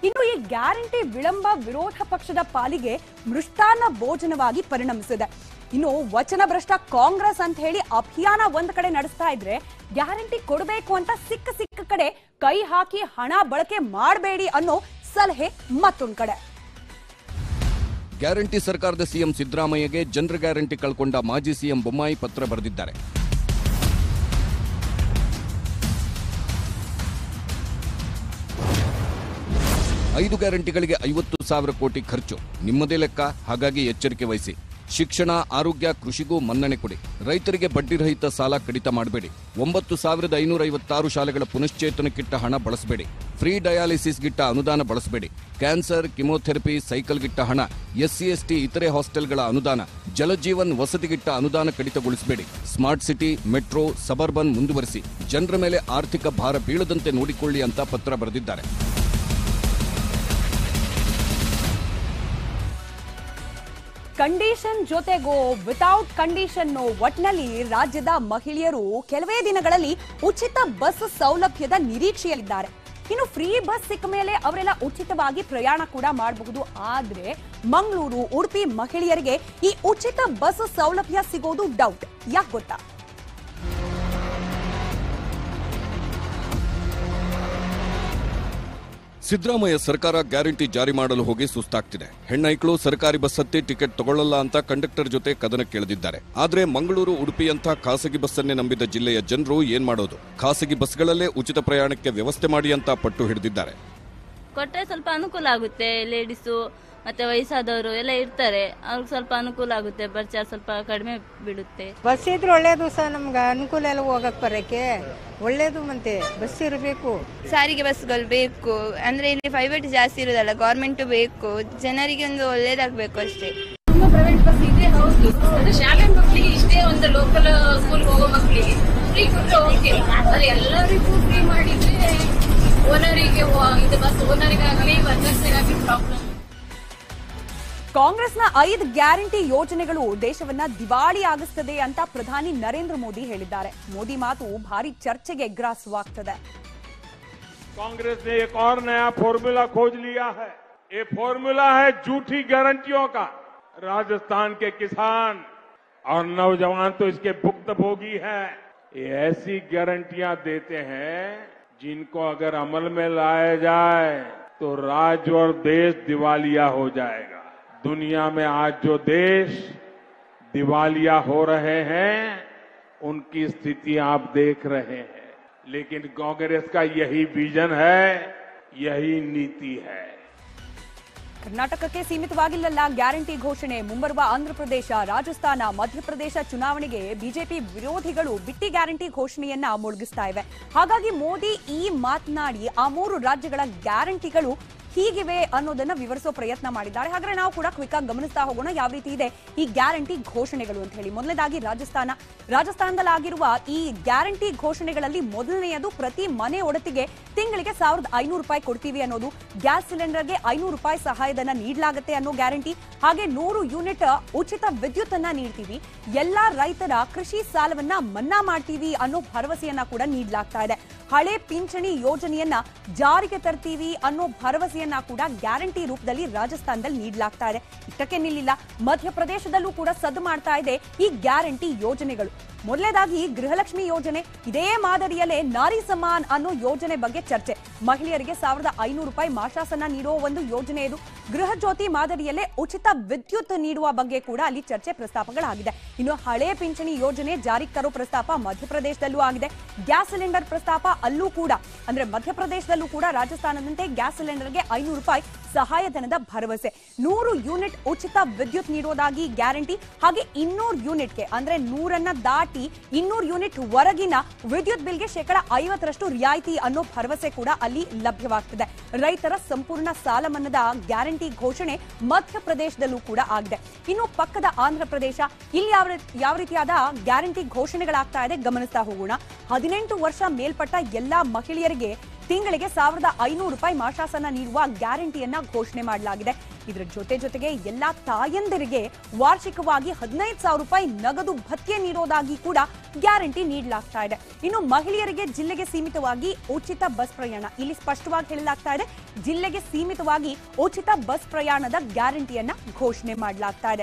ಇನ್ನು ಈ ಗ್ಯಾರಂಟಿ ವಿಳಂಬ ವಿರೋಧ ಪಕ್ಷದ ಪಾಲಿಗೆ ಮೃಷ್ಟಾನ್ನ ಭೋಜನವಾಗಿ ಪರಿಣಮಿಸಿದೆ. ಇನ್ನು ವಚನ ಭ್ರಷ್ಟ ಕಾಂಗ್ರೆಸ್ ಅಂತ ಹೇಳಿ ಅಭಿಯಾನ ಒಂದ್ ಕಡೆ ನಡೆಸ್ತಾ ಇದ್ರೆ, ಗ್ಯಾರಂಟಿ ಕೊಡಬೇಕು ಅಂತ ಸಿಕ್ಕ ಕಡೆ ಕೈ ಹಾಕಿ ಹಣ ಬಳಕೆ ಮಾಡಬೇಡಿ ಅನ್ನೋ ಸಲಹೆ ಮತ್ತೊಂದ್ ಕಡೆ. ಗ್ಯಾರಂಟಿ ಸರ್ಕಾರದ ಸಿಎಂ ಸಿದ್ದರಾಮಯ್ಯಗೆ ಜನರ ಗ್ಯಾರಂಟಿ ಕಳ್ಕೊಂಡ ಮಾಜಿ ಸಿಎಂ ಬೊಮ್ಮಾಯಿ ಪತ್ರ ಬರೆದಿದ್ದಾರೆ. ಐದು ಗ್ಯಾರಂಟಿಗಳಿಗೆ 50,000 ಕೋಟಿ ಖರ್ಚು, ನಿಮ್ಮದೇ ಲೆಕ್ಕ, ಹಾಗಾಗಿ ಎಚ್ಚರಿಕೆ ವಹಿಸಿ. ಶಿಕ್ಷಣ, ಆರೋಗ್ಯ, ಕೃಷಿಗೂ ಮನ್ನಣೆ ಕೊಡಿ. ರೈತರಿಗೆ ಬಡ್ಡಿ ರಹಿತ ಸಾಲ ಕಡಿತ ಮಾಡಬೇಡಿ. 9,556 ಶಾಲೆಗಳ ಪುನಶ್ಚೇತನಕ್ಕಿಟ್ಟ ಹಣ ಬಳಸಬೇಡಿ. ಫ್ರೀ ಡಯಾಲಿಸಿಸ್ಗಿಟ್ಟ ಅನುದಾನ ಬಳಸಬೇಡಿ. ಕ್ಯಾನ್ಸರ್, ಕಿಮೋಥೆರಪಿ, ಸೈಕಲ್ಗಿಟ್ಟ ಹಣ, SC ST ಇತರೆ ಹಾಸ್ಟೆಲ್ಗಳ ಅನುದಾನ, ಜಲಜೀವನ್ ವಸತಿಗಿಟ್ಟ ಅನುದಾನ ಕಡಿತಗೊಳಿಸಬೇಡಿ. ಸ್ಮಾರ್ಟ್ ಸಿಟಿ, ಮೆಟ್ರೋ, ಸಬರ್ಬನ್ ಮುಂದುವರಿಸಿ. ಜನರ ಮೇಲೆ ಆರ್ಥಿಕ ಭಾರ ಬೀಳದಂತೆ ನೋಡಿಕೊಳ್ಳಿ ಅಂತ ಪತ್ರ ಬರೆದಿದ್ದಾರೆ. ಕಂಡೀಷನ್ ಜೊತೆಗೋ ವಿತೌಟ್ ಕಂಡೀಷನ್ ಒಟ್ನಲ್ಲಿ ರಾಜ್ಯದ ಮಹಿಳೆಯರು ಕೆಲವೇ ದಿನಗಳಲ್ಲಿ ಉಚಿತ ಬಸ್ ಸೌಲಭ್ಯದ ನಿರೀಕ್ಷೆಯಲ್ಲಿದ್ದಾರೆ. ಇನ್ನು ಫ್ರೀ ಬಸ್ ಸಿಕ್ಕ ಮೇಲೆ ಅವರೆಲ್ಲ ಉಚಿತವಾಗಿ ಪ್ರಯಾಣ ಕೂಡ ಮಾಡಬಹುದು. ಆದ್ರೆ ಮಂಗಳೂರು, ಉಡುಪಿ ಮಹಿಳೆಯರಿಗೆ ಈ ಉಚಿತ ಬಸ್ ಸೌಲಭ್ಯ ಸಿಗೋದು ಡೌಟ್. ಯಾಕೆ ಗೊತ್ತಾ? ಸಿದ್ದರಾಮಯ್ಯ ಸರ್ಕಾರ ಗ್ಯಾರಂಟಿ ಜಾರಿ ಮಾಡಲು ಹೋಗಿ ಸುಸ್ತಾಗ್ತಿದೆ. ಹೆಣ್ಣೈಕ್ಳು ಸರ್ಕಾರಿ ಬಸ್ ಹತ್ತಿ ಟಿಕೆಟ್ ತಗೊಳ್ಳಲ್ಲ ಅಂತ ಕಂಡಕ್ಟರ್ ಜೊತೆ ಕದನಕ್ಕಿಳಿದಿದ್ದಾರೆ. ಆದ್ರೆ ಮಂಗಳೂರು, ಉಡುಪಿಯಂಥ ಖಾಸಗಿ ಬಸ್ಸನ್ನೇ ನಂಬಿದ ಜಿಲ್ಲೆಯ ಜನರು ಏನ್ ಮಾಡೋದು? ಖಾಸಗಿ ಬಸ್ಗಳಲ್ಲೇ ಉಚಿತ ಪ್ರಯಾಣಕ್ಕೆ ವ್ಯವಸ್ಥೆ ಮಾಡಿ ಅಂತ ಪಟ್ಟು ಹಿಡಿದಿದ್ದಾರೆ. ಕೊಟ್ಟರೆ ಸ್ವಲ್ಪ ಅನುಕೂಲ ಆಗುತ್ತೆ. ಲೇಡೀಸು ಮತ್ತೆ ವಯಸ್ಸಾದವರು ಎಲ್ಲ ಇರ್ತಾರೆ, ಅವ್ರಿಗೆ ಸ್ವಲ್ಪ ಅನುಕೂಲ ಆಗುತ್ತೆ. ಬಸ್ ಚಾರ್ಜ್ ಸ್ವಲ್ಪ ಕಡಿಮೆ ಬೀಳುತ್ತೆ. ಬಸ್ ಇದ್ರೆ ಒಳ್ಳೇದು ಸಹ, ನಮ್ಗೆ ಅನುಕೂಲ ಎಲ್ಲ ಹೋಗಕ್ ಬರಕ್ಕೆ ಒಳ್ಳೇದು. ಮತ್ತೆ ಬಸ್ ಇರಬೇಕು, ಸಾರಿಗೆ ಬಸ್ಗಳು ಬೇಕು. ಅಂದ್ರೆ ಇಲ್ಲಿ ಪ್ರೈವೇಟ್ ಜಾಸ್ತಿ ಇರೋದಲ್ಲ, ಗೌರ್ಮೆಂಟ್ ಬೇಕು. ಜನರಿಗೆ ಒಂದು ಒಳ್ಳೇದಾಗಬೇಕು ಅಷ್ಟೇ. ತುಂಬಾ ಪ್ರೈವೇಟ್ ಬಸ್ ಇದೆ, ಹೌದು. ಅಂದ್ರೆ ಶಾಲೆ ಮಕ್ಕಳಿಗೆ ಇಷ್ಟೇ, ಒಂದು ಲೋಕಲ್ ಸ್ಕೂಲ್ ಹೋಗೋ ಮಕ್ಕಳಿಗೆ ಫ್ರೀ ಕೊಟ್ಟರೆ ಓಕೆ. ಅದು ಎಲ್ಲರಿಗೂ ಫ್ರೀ ಮಾಡಿದ್ರೆ ಓನರಿಗೆ, ಇದು ಬಸ್ ಓನರಿಗಾಗಲಿ ವರ್ಕರ್ಸ್ಗಾಗಲಿ ಪ್ರಾಬ್ಲಮ್. ಕಾಂಗ್ರೆಸ್ನ 5 ಗ್ಯಾರಂಟಿ ಯೋಜನೆಗಳು ದೇಶವನ್ನ ದಿವಾಳಿ ಆಗಿಸುತ್ತದೆ ಅಂತ ಪ್ರಧಾನಿ ನರೇಂದ್ರ ಮೋದಿ ಹೇಳಿದ್ದಾರೆ. ಮೋದಿ ಮಾತು ಭಾರಿ ಚರ್ಚೆಗೆ ಗ್ರಾಸವಾಗ್ತದೆ. कांग्रेस ने एक और नया फॉर्मूला खोज लिया है. ये फॉर्मूला है झूठी गारंटियों का. राजस्थान के किसान और नौजवान तो इसके भुक्तभोगी हैं. ये ऐसी गारंटियां देते हैं जिनको अगर अमल में लाया जाए तो राज्य और देश दिवालिया हो जाएगा. दुनिया में आज जो देश दिवालिया हो रहे हैं उनकी स्थिति आप देख रहे हैं. लेकिन कांग्रेस का यही विजन है, यही नीति है. ಕರ್ನಾಟಕಕ್ಕೆ ಸೀಮಿತವಾಗಿಲ್ಲ ಗ್ಯಾರಂಟಿ ಘೋಷಣೆ. ಮುಂಬರುವ ಆಂಧ್ರಪ್ರದೇಶ, ರಾಜಸ್ಥಾನ, ಮಧ್ಯಪ್ರದೇಶ ಚುನಾವಣೆಗೆ ಬಿಜೆಪಿ ವಿರೋಧಿಗಳು ಬಿಟ್ಟಿ ಗ್ಯಾರಂಟಿ ಘೋಷಣೆಯನ್ನ ಮೊಳಗಿಸ್ತಾ ಇವೆ. ಹಾಗಾಗಿ ಮೋದಿ ಈ ಮಾತನಾಡಿ ಆ 3 ರಾಜ್ಯಗಳ ಗ್ಯಾರಂಟಿಗಳು ಹೀಗಿವೆ ಅನ್ನೋದನ್ನ ವಿವರಿಸೋ ಪ್ರಯತ್ನ ಮಾಡಿದ್ದಾರೆ. ಹಾಗಾದ್ರೆ ನಾವು ಕೂಡ ಕ್ವಿಕ್ ಆಗಿ ಗಮನಿಸ್ತಾ ಹೋಗೋಣ ಯಾವ ರೀತಿ ಇದೆ ಈ ಗ್ಯಾರಂಟಿ ಘೋಷಣೆಗಳು ಅಂತ ಹೇಳಿ. ಮೊದಲನೇದಾಗಿ ರಾಜಸ್ಥಾನದಲ್ಲಿ ಆಗಿರುವ ಈ ಗ್ಯಾರಂಟಿ ಘೋಷಣೆಗಳಲ್ಲಿ ಮೊದಲನೆಯದು ಪ್ರತಿ ಮನೆ ಒಡತಿಗೆ ತಿಂಗಳಿಗೆ 1,500 ರೂಪಾಯಿ ಕೊಡ್ತೀವಿ ಅನ್ನೋದು. ಗ್ಯಾಸ್ ಸಿಲಿಂಡರ್ಗೆ 500 ರೂಪಾಯಿ ಸಹಾಯಧನ ನೀಡಲಾಗುತ್ತೆ ಅನ್ನೋ ಗ್ಯಾರಂಟಿ. ಹಾಗೆ 100 ಯೂನಿಟ್ ಉಚಿತ ವಿದ್ಯುತ್ ಅನ್ನ ನೀಡ್ತೀವಿ. ಎಲ್ಲಾ ರೈತರ ಕೃಷಿ ಸಾಲವನ್ನ ಮನ್ನಾ ಮಾಡ್ತೀವಿ ಅನ್ನೋ ಭರವಸೆಯನ್ನ ಕೂಡ ನೀಡಲಾಗ್ತಾ ಇದೆ. ಹಳೆ ಪಿಂಚಣಿ ಯೋಜನೆಯನ್ನ ಜಾರಿಗೆ ತರ್ತೀವಿ ಅನ್ನೋ ಭರವಸೆಯನ್ನ ಕೂಡ ಗ್ಯಾರಂಟಿ ರೂಪದಲ್ಲಿ ರಾಜಸ್ಥಾನದಲ್ಲಿ ನೀಡಲಾಗ್ತಾ ಇದೆ. ಇಷ್ಟಕ್ಕೆ ನಿಲ್ಲಿಲ್ಲ, ಮಧ್ಯಪ್ರದೇಶದಲ್ಲೂ ಕೂಡ ಸದ್ದು ಮಾಡ್ತಾ ಇದೆ ಈ ಗ್ಯಾರಂಟಿ ಯೋಜನೆಗಳು. ಮೊದಲನೇದಾಗಿ ಗೃಹಲಕ್ಷ್ಮಿ ಯೋಜನೆ. ಇದೇ ಮಾದರಿಯಲ್ಲೇ ನಾರಿ ಸಮ್ಮಾನ್ ಅನ್ನೋ ಯೋಜನೆ ಬಗ್ಗೆ ಚರ್ಚೆ. ಮಹಿಳೆಯರಿಗೆ 1,500 ರೂಪಾಯಿ ಮಾಶಾಸನ ನೀಡುವ ಒಂದು ಯೋಜನೆ ಇದು. ಗೃಹ ಜ್ಯೋತಿ ಮಾದರಿಯಲ್ಲೇ ಉಚಿತ ವಿದ್ಯುತ್ ನೀಡುವ ಬಗ್ಗೆ ಕೂಡ ಅಲ್ಲಿ ಚರ್ಚೆ ಪ್ರಸ್ತಾಪಗಳಾಗಿದೆ. ಇನ್ನು ಹಳೆ ಪಿಂಚಣಿ ಯೋಜನೆ ಜಾರಿಗೆ ತರೋ ಪ್ರಸ್ತಾಪ ಮಧ್ಯಪ್ರದೇಶದಲ್ಲೂ ಆಗಿದೆ. ಗ್ಯಾಸ್ ಸಿಲಿಂಡರ್ ಪ್ರಸ್ತಾಪ ಅಲ್ಲೂ ಕೂಡ, ಅಂದ್ರೆ ಮಧ್ಯಪ್ರದೇಶದಲ್ಲೂ ಕೂಡ ರಾಜಸ್ಥಾನದಂತೆ ಗ್ಯಾಸ್ ಸಿಲಿಂಡರ್ಗೆ 500 ರೂಪಾಯಿ ಸಹಾಯಧನದ ಭರವಸೆ. 100 ಯೂನಿಟ್ ಉಚಿತ ವಿದ್ಯುತ್ ನೀಡುವುದಾಗಿ ಗ್ಯಾರಂಟಿ. ಹಾಗೆ 200 ಯೂನಿಟ್ಗೆ ಅಂದ್ರೆ 100 ದಾಟಿ 200 ಯೂನಿಟ್ ವರೆಗಿನ ವಿದ್ಯುತ್ ಬಿಲ್ಗೆ 50% ರಿಯಾಯಿತಿ ಅನ್ನೋ ಭರವಸೆ ಕೂಡ ಅಲ್ಲಿ ಲಭ್ಯವಾಗ್ತಿದೆ. ರೈತರ ಸಂಪೂರ್ಣ ಸಾಲ ಮನ್ನಾದ ಗ್ಯಾರಂಟಿ ಘೋಷಣೆ ಮಧ್ಯಪ್ರದೇಶದಲ್ಲೂ ಕೂಡ ಆಗಿದೆ. ಇನ್ನು ಪಕ್ಕದ ಆಂಧ್ರಪ್ರದೇಶ, ಇಲ್ಲಿ ಯಾವ ರೀತಿಯಾದ ಗ್ಯಾರಂಟಿ ಘೋಷಣೆಗಳಾಗ್ತಾ ಇದೆ ಗಮನಿಸ್ತಾ ಹೋಗೋಣ. 18 ವರ್ಷ ಮೇಲ್ಪಟ್ಟ ಎಲ್ಲಾ ಮಹಿಳೆಯರಿಗೆ ತಿಂಗಳಿಗೆ 1,500 ರೂಪಾಯಿ ಮಾಶಾಸನ ನೀಡುವ ಗ್ಯಾರಂಟಿಯನ್ನ ಘೋಷಣೆ ಮಾಡಲಾಗಿದೆ. ಇದರ ಜೊತೆಗೆ ಎಲ್ಲಾ ತಾಯಂದಿರಿಗೆ ವಾರ್ಷಿಕವಾಗಿ 15,000 ರೂಪಾಯಿ ನಗದು ಭತ್ಯೆ ನೀಡೋದಾಗಿ ಕೂಡ ಗ್ಯಾರಂಟಿ ನೀಡಲಾಗ್ತಾ ಇದೆ. ಇನ್ನು ಮಹಿಳೆಯರಿಗೆ ಜಿಲ್ಲೆಗೆ ಸೀಮಿತವಾಗಿ ಉಚಿತ ಬಸ್ ಪ್ರಯಾಣ, ಇಲ್ಲಿ ಸ್ಪಷ್ಟವಾಗಿ ಹೇಳಲಾಗ್ತಾ ಇದೆ, ಜಿಲ್ಲೆಗೆ ಸೀಮಿತವಾಗಿ ಉಚಿತ ಬಸ್ ಪ್ರಯಾಣದ ಗ್ಯಾರಂಟಿಯನ್ನ ಘೋಷಣೆ ಮಾಡಲಾಗ್ತಾ ಇದೆ.